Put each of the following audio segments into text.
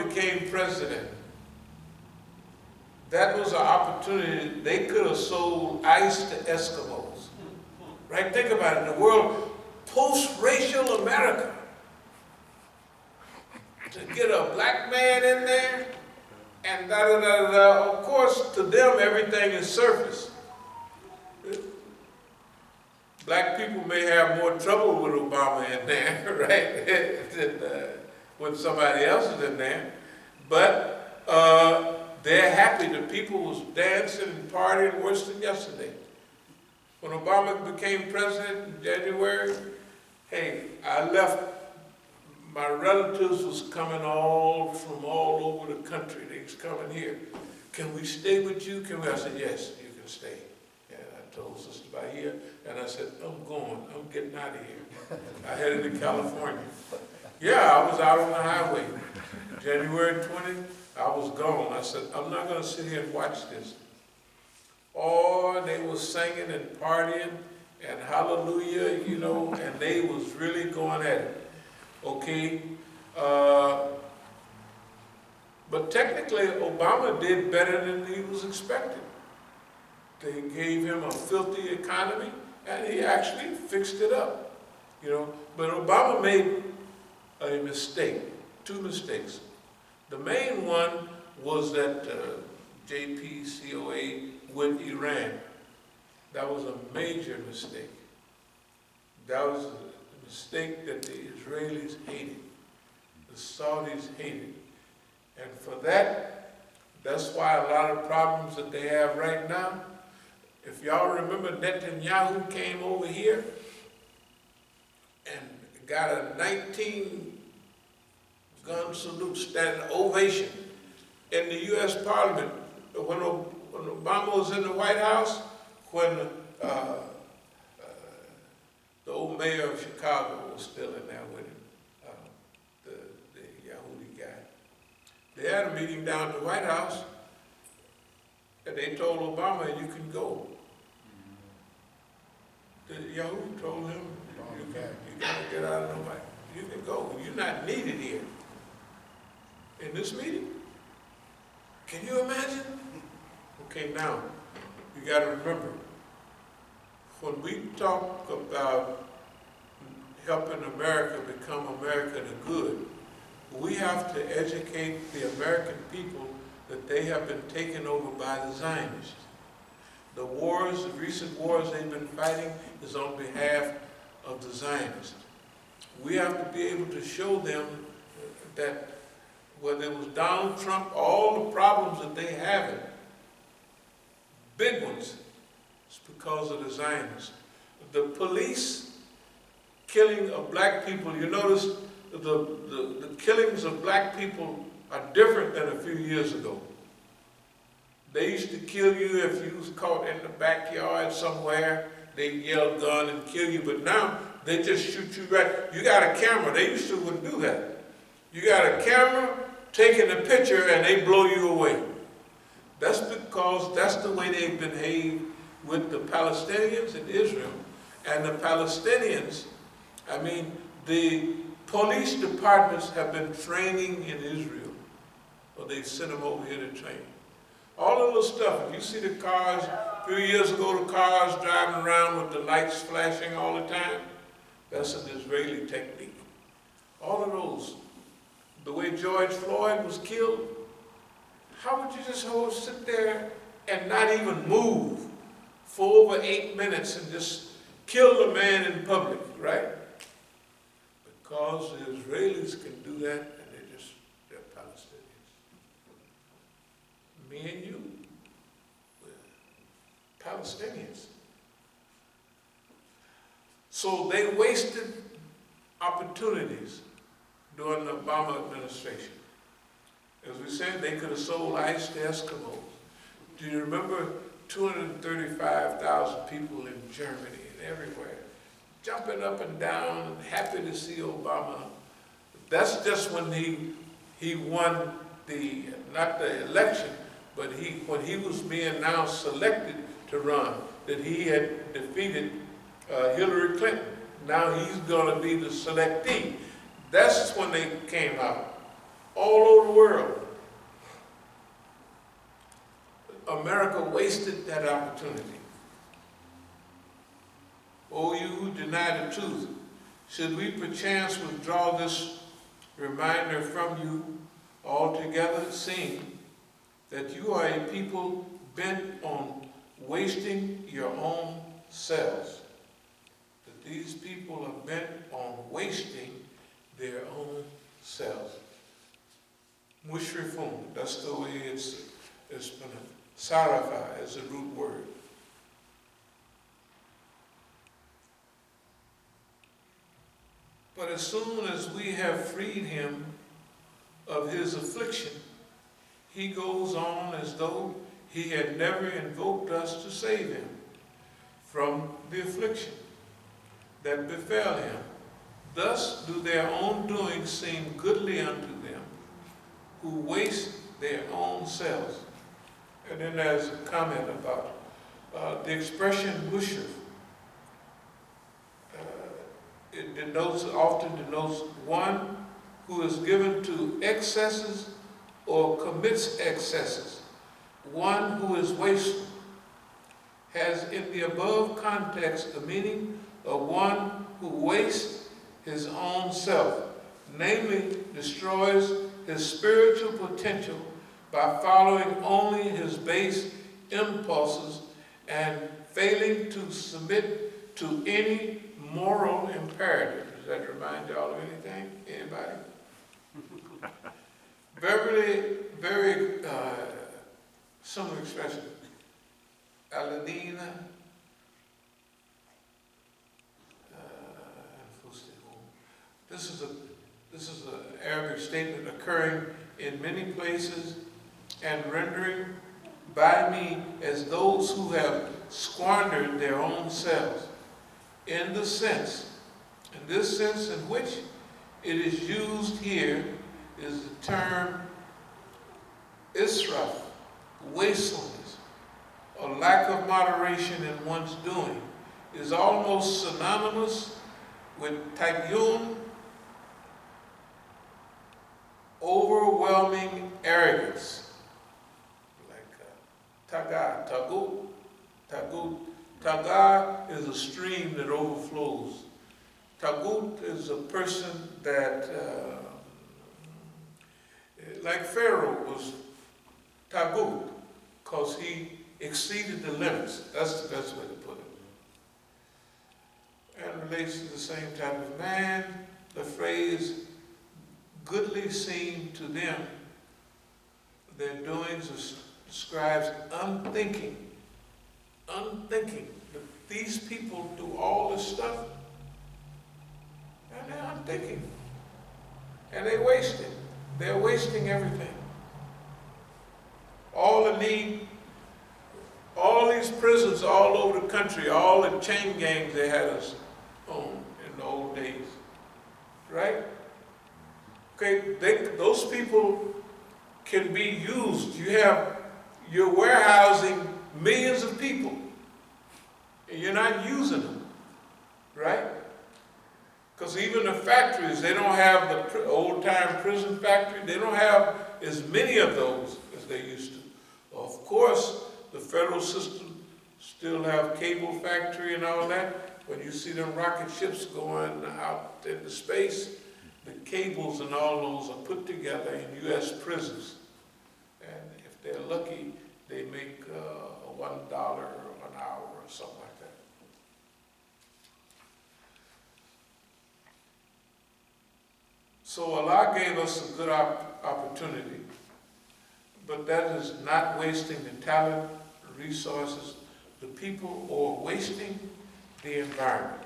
became president, that was an opportunity. They could have sold ice to Eskimos. Right? Think about it. The world, post-racial America, to get a black man in there, and da-da-da-da-da. Of course, to them, everything is surface. Black people may have more trouble with Obama in there, right, than when somebody else is in there. But they're happy. The people was dancing and partying worse than yesterday. When Obama became president in January, hey, I left. My relatives was coming from all over the country. They was coming here. Can we stay with you? I said, yes, you can stay. And I told Sister Bahia, and I said, I'm going. I'm getting out of here. I headed to California. Yeah, I was out on the highway. January 20th, I was gone. I said, I'm not going to sit here and watch this. Oh, they was singing and partying and hallelujah, you know, and they was really going at it. Okay, but technically Obama did better than he was expected. They gave him a filthy economy, and he actually fixed it up, you know. But Obama made a mistake, 2 mistakes. The main one was that JCPOA with Iran. That was a major mistake. That was a mistake that the Israelis hated, the Saudis hated. And for that, that's why a lot of problems that they have right now. If y'all remember, Netanyahu came over here and got a 19-gun salute, standing ovation in the U.S. Parliament when Obama was in the White House, when the old mayor of Chicago was still in there with him, the Yahudi guy. They had a meeting down at the White House, and they told Obama, you can go. The Yahudi told him, you gotta get out of the White House. You can go. You're not needed here. In this meeting? Can you imagine? Okay, now, you gotta remember, when we talk about helping America become America the good, we have to educate the American people that they have been taken over by the Zionists. The wars, the recent wars they've been fighting is on behalf of the Zionists. We have to be able to show them that whether it was Donald Trump, all the problems that they have, big ones, it's because of the Zionists. The police killing of black people, you notice the killings of black people are different than a few years ago. They used to kill you if you was caught in the backyard somewhere. They yell gun and kill you, but now they just shoot you right. You got a camera. They used to wouldn't do that. You got a camera taking a picture and they blow you away. That's because that's the way they behave with the Palestinians in Israel. And the Palestinians, I mean, the police departments have been training in Israel, or they've sent them over here to train. All of those stuff, if you see the cars, a few years ago, the cars driving around with the lights flashing all the time, that's an Israeli technique. All of those. The way George Floyd was killed, how would you just sit there and not even move for over 8 minutes and just kill the man in public, right? Because the Israelis can do that, and they're Palestinians. Me and you, we're Palestinians. So they wasted opportunities during the Obama administration. As we said, they could have sold ice to Eskimos. Do you remember 235,000 people in Germany and everywhere, jumping up and down, happy to see Obama? That's just when he won not the election, but when he was being now selected to run, that he had defeated Hillary Clinton. Now he's going to be the selectee. That's when they came out. All over the world. America wasted that opportunity. O you who deny the truth, should we perchance withdraw this reminder from you altogether, seeing that you are a people bent on wasting your own selves? That these people are bent on wasting their own selves. Mushrifun, that's the way it's been. Sarafa is the root word. But as soon as we have freed him of his affliction, he goes on as though he had never invoked us to save him from the affliction that befell him. Thus do their own doings seem goodly unto them, who waste their own selves. And then there's a comment about the expression mushrif. It often denotes one who is given to excesses or commits excesses, one who is wasteful, has in the above context the meaning of one who wastes his own self, namely destroys his spiritual potential by following only his base impulses and failing to submit to any moral imperative. Does that remind y'all of anything? Anybody? Very similar expression. Aladina. This is an Arabic statement occurring in many places and rendering by me as those who have squandered their own selves. In this sense in which it is used here is the term israf, wastefulness, a lack of moderation in one's doing, is almost synonymous with tagyun, overwhelming arrogance, like tagut. Taga is a stream that overflows. Tagut is a person that, like Pharaoh was tagut, because he exceeded the limits. That's the best way to put it. And relates to the same type of man. The phrase goodly seemed to them, their doings describes unthinking. That these people do all this stuff, and they're unthinking. And they waste it. They're wasting everything. All these prisons all over the country, all the chain gangs they had us on in the old days. Right? Okay, those people can be used. You're warehousing millions of people, and you're not using them, right? Because even the factories, they don't have the old-time prison factory, they don't have as many of those as they used to. Of course, the federal system still have cable factory and all that. When you see them rocket ships going out into space, the cables and all those are put together in U.S. prisons. And if they're lucky, they make $1 an hour or something like that. So Allah gave us a good opportunity, but that is not wasting the talent, the resources, the people, or wasting the environment.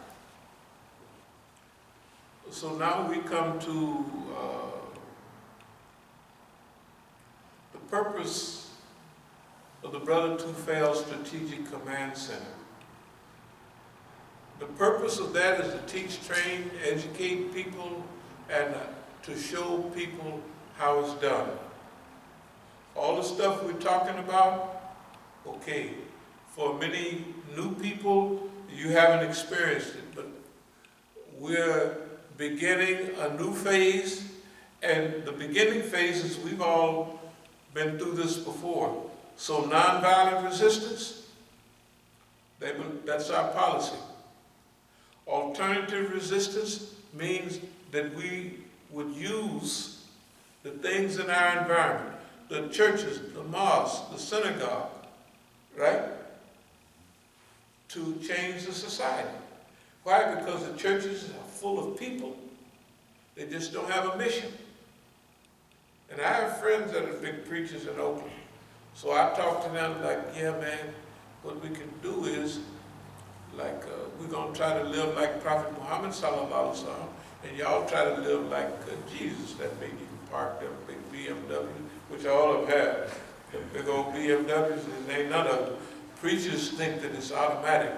So now we come to the purpose of the Brother Tufayl Strategic Command Center. The purpose of that is to teach, train, educate people, and to show people how it's done. All the stuff we're talking about, okay, for many new people, you haven't experienced it, but we're beginning a new phase, And the beginning phases, we've all been through this before. So nonviolent resistance, that's our policy. Alternative resistance means that we would use the things in our environment, the churches, the mosques, the synagogue, right, to change the society. Why? Because the churches are full of people. They just don't have a mission. And I have friends that are big preachers in Oakland. So I talk to them like, yeah, man, what we can do is, like, we're going to try to live like Prophet Muhammad sallallahu alaihi wasallam, and y'all try to live like Jesus. That means you can park them big BMW, which all of them have. Them big old BMWs, and ain't none of them. Preachers think that it's automatic.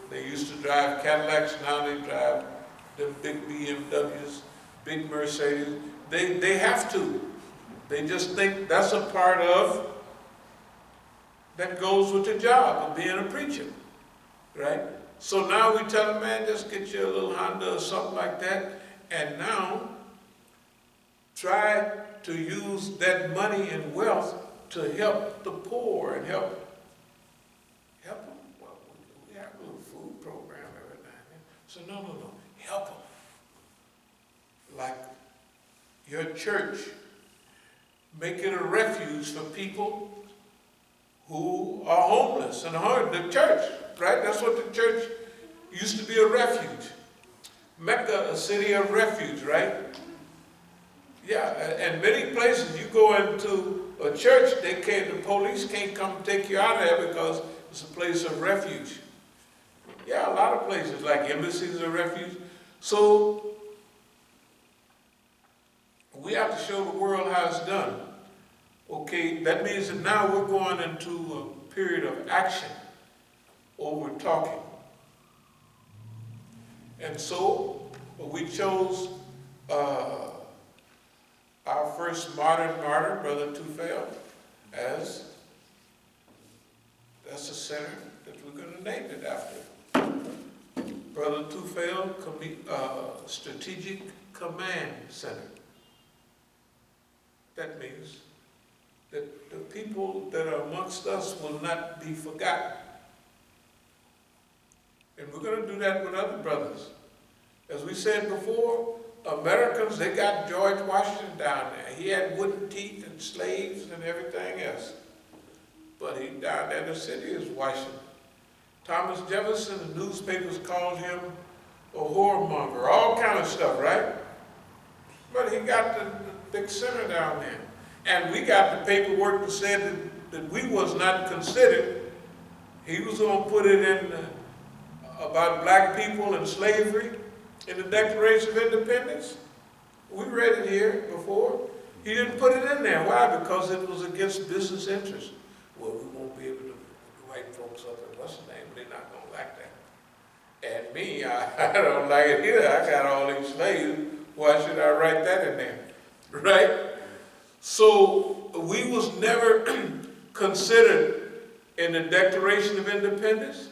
They used to drive Cadillacs, now they drive them big BMWs, big Mercedes. They have to. They just think that's a part of, that goes with the job of being a preacher, right? So now we tell them, man, just get you a little Honda or something like that, and now try to use that money and wealth to help the poor and help them. Well, we have a little food program every now and then. So no, help them. Like your church, make it a refuge for people who are homeless and hungry. The church, right? That's what the church used to be, a refuge. Mecca, a city of refuge, right? Yeah, and many places you go into a church, the police can't come take you out of there because it's a place of refuge. Yeah, a lot of places, like embassies are refuge. So we have to show the world how it's done. Okay, that means that now we're going into a period of action over talking. And so we chose our first modern martyr, Brother Tufayl, as that's a center that we're going to name it after. Brother Tufayl Strategic Command Center. That means that the people that are amongst us will not be forgotten. And we're going to do that with other brothers. As we said before, Americans, they got George Washington down there. He had wooden teeth and slaves and everything else. But he down there in the city is Washington. Thomas Jefferson, the newspapers called him a whoremonger, all kind of stuff, right? But he got the big center down there. And we got the paperwork that said that we was not considered. He was going to put it in about black people and slavery in the Declaration of Independence. We read it here before. He didn't put it in there. Why? Because it was against business interests. Well, we won't be able to write folks up in what's the name. They're not going to like that. And me, I don't like it either. I got all these slaves. Why should I write that in there? Right? So we was never considered in the Declaration of Independence,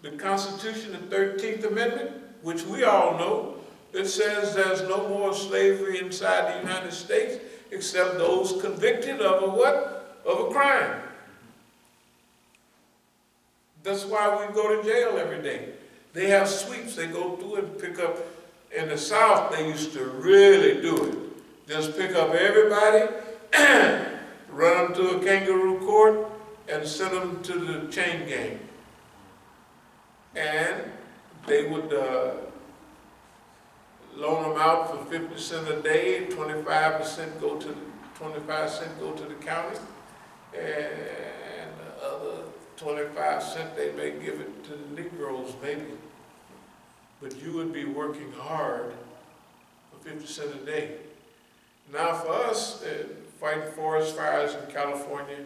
the Constitution, the 13th Amendment, which we all know. It says there's no more slavery inside the United States except those convicted of a what? Of a crime. That's why we go to jail every day. They have sweeps they go through and pick up. In the South, they used to really do it. Just pick up everybody, run them to a kangaroo court, and send them to the chain gang. And they would loan them out for 50 cents a day, 25% go to 25 cents go to the county, and the other 25 cents they may give it to the Negroes, maybe. But you would be working hard for 50 cents a day. Now for us, fighting forest fires in California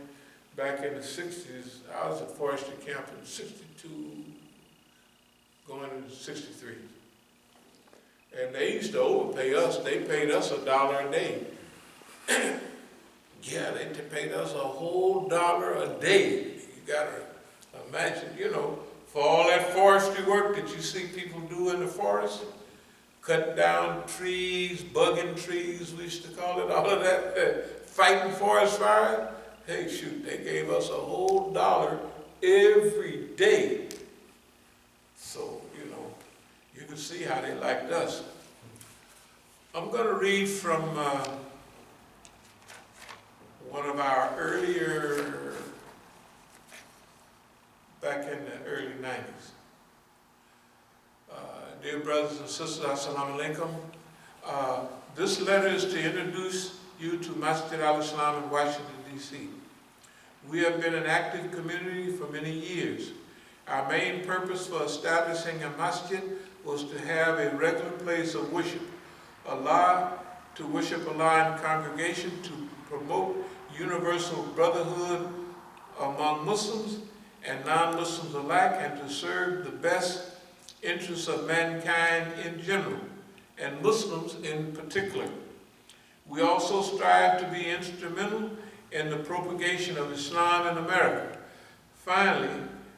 back in the 60s, I was at forestry camp in 62, going into 63. And they used to overpay us. They paid us $1 a day. Yeah, they paid us a whole $1 a day. You gotta imagine, you know, for all that forestry work that you see people do in the forest, cutting down trees, bugging trees, we used to call it, all of that, fighting forest fires. Hey, shoot, they gave us a whole $1 every day. So, you can see how they liked us. I'm going to read from one of our earlier, back in the early 90s. Dear brothers and sisters, assalamu alaikum. This letter is to introduce you to Masjid al-Islam in Washington, D.C. We have been an active community for many years. Our main purpose for establishing a masjid was to have a regular place of worship, to worship Allah in congregation, to promote universal brotherhood among Muslims and non-Muslims alike, and to serve the best interests of mankind in general, and Muslims in particular. We also strive to be instrumental in the propagation of Islam in America. Finally,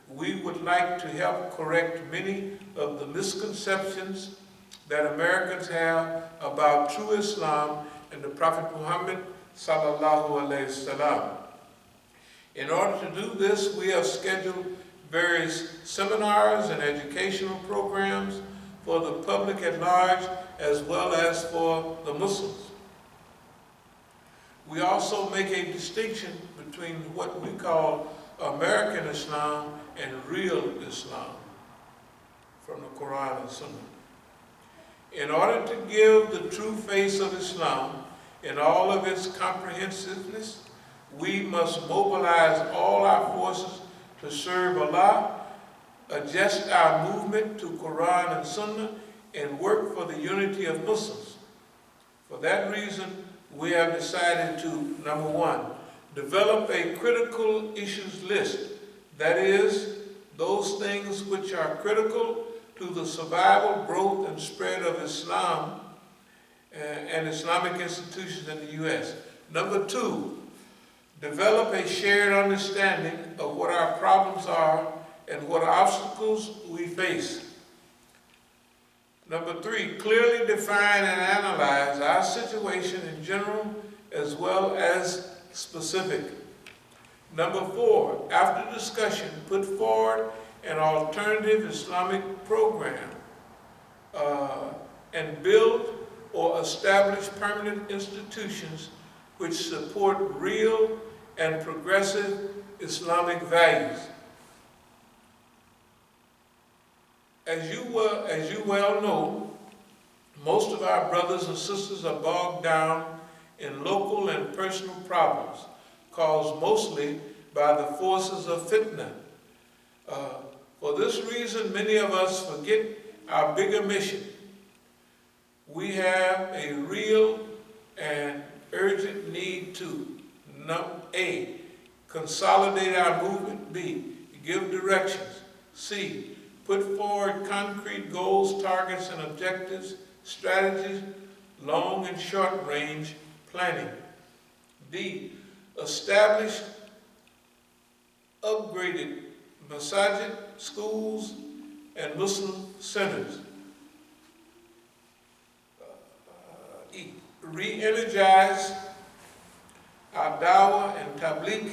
we would like to help correct many of the misconceptions that Americans have about true Islam and the Prophet Muhammad sallallahu alaihi wasallam. In order to do this, we have scheduled various seminars and educational programs for the public at large, as well as for the Muslims. We also make a distinction between what we call American Islam and real Islam from the Quran and Sunnah. In order to give the true face of Islam in all of its comprehensiveness, we must mobilize all our forces to serve Allah, adjust our movement to Quran and Sunnah, and work for the unity of Muslims. For that reason, we have decided to, number one, develop a critical issues list. That is, those things which are critical to the survival, growth, and spread of Islam and Islamic institutions in the U.S. Number two, develop a shared understanding of what our problems are and what obstacles we face. Number three, clearly define and analyze our situation in general as well as specific. Number four, after discussion, put forward an alternative Islamic program and build or establish permanent institutions which support real and progressive Islamic values. As you well know, most of our brothers and sisters are bogged down in local and personal problems caused mostly by the forces of fitna. For this reason, many of us forget our bigger mission. We have a real and urgent need to, A, consolidate our movement. B, give directions. C, put forward concrete goals, targets, and objectives, strategies, long and short range planning. D, establish upgraded Masjid, schools, and Muslim centers. E, re-energize our dawah and tabligh,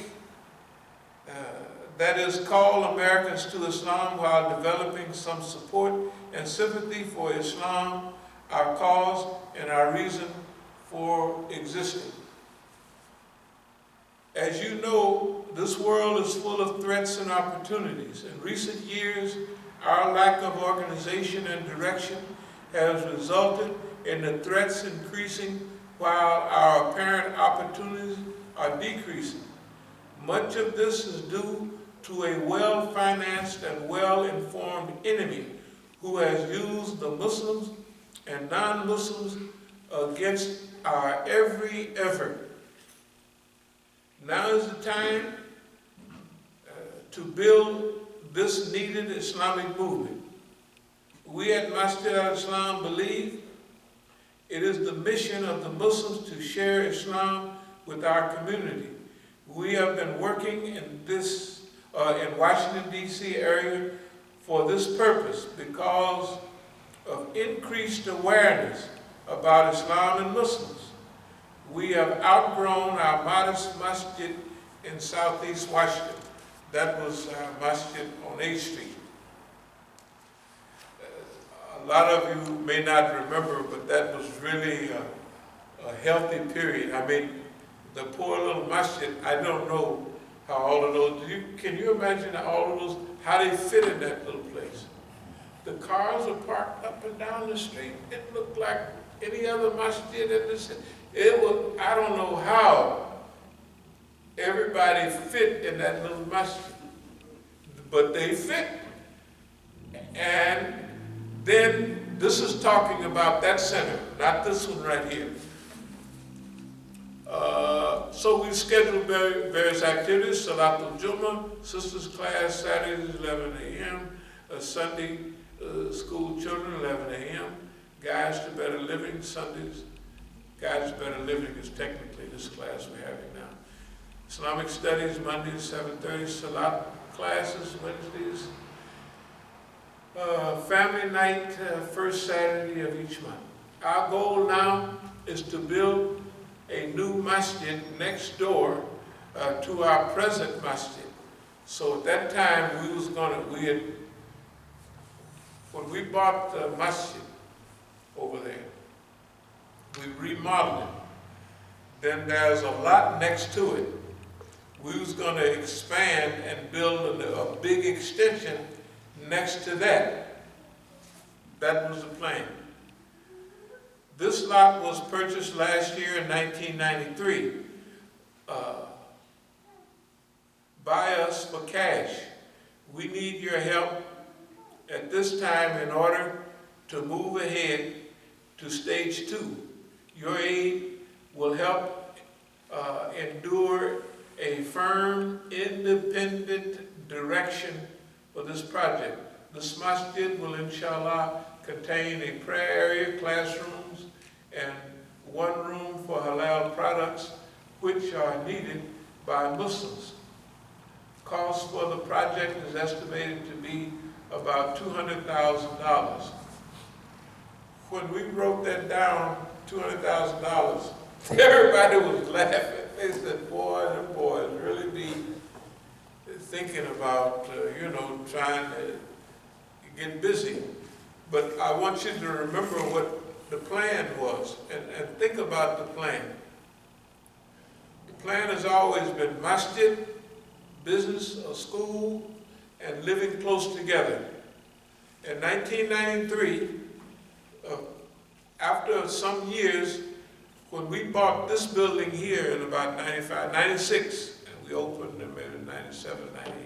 that is, call Americans to Islam while developing some support and sympathy for Islam, our cause, and our reason for existing. As you know, this world is full of threats and opportunities. In recent years, our lack of organization and direction has resulted in the threats increasing while our apparent opportunities are decreasing. Much of this is due to a well-financed and well-informed enemy who has used the Muslims and non-Muslims against our every effort. Now is the time to build this needed Islamic movement. We at Masjid al-Islam believe it is the mission of the Muslims to share Islam with our community. We have been working in Washington, D.C. area for this purpose because of increased awareness about Islam and Muslims. We have outgrown our modest masjid in Southeast Washington. That was our masjid on 8th Street. A lot of you may not remember, but that was really a healthy period. I mean, the poor little masjid, I don't know how all of those, can you imagine all of those, how they fit in that little place? The cars are parked up and down the street. It looked like any other masjid in the city. It was, I don't know how everybody fit in that little masjid, but they fit. And then this is talking about that center, not this one right here. So we scheduled various activities: Salatul Jummah, sisters class, Saturdays 11 a.m., Sunday school children 11 a.m., Guides to Better Living Sundays. Guides to Better Living is technically this class we're having now. Islamic Studies Mondays 7:30, Salat classes Wednesdays. Family night first Saturday of each month. Our goal now is to build a new masjid next door to our present masjid. So at that time when we bought the masjid over there, we remodeled it. Then there's a lot next to it. We was going to expand and build a big extension next to that. That was the plan. This lot was purchased last year in 1993 by us for cash. We need your help at this time in order to move ahead to stage 2. Your aid will help endure a firm, independent direction for this project. This masjid will, inshallah, contain a prayer area, classrooms, and one room for halal products, which are needed by Muslims. Cost for the project is estimated to be about $200,000. When we wrote that down, $200,000, everybody was laughing. They said, boy, them boys really be thinking about, trying to get busy. But I want you to remember what the plan was and think about the plan. The plan has always been masjid, business, a school, and living close together. In 1993, after some years, when we bought this building here in about 95, 96, and we opened in maybe 97, 98,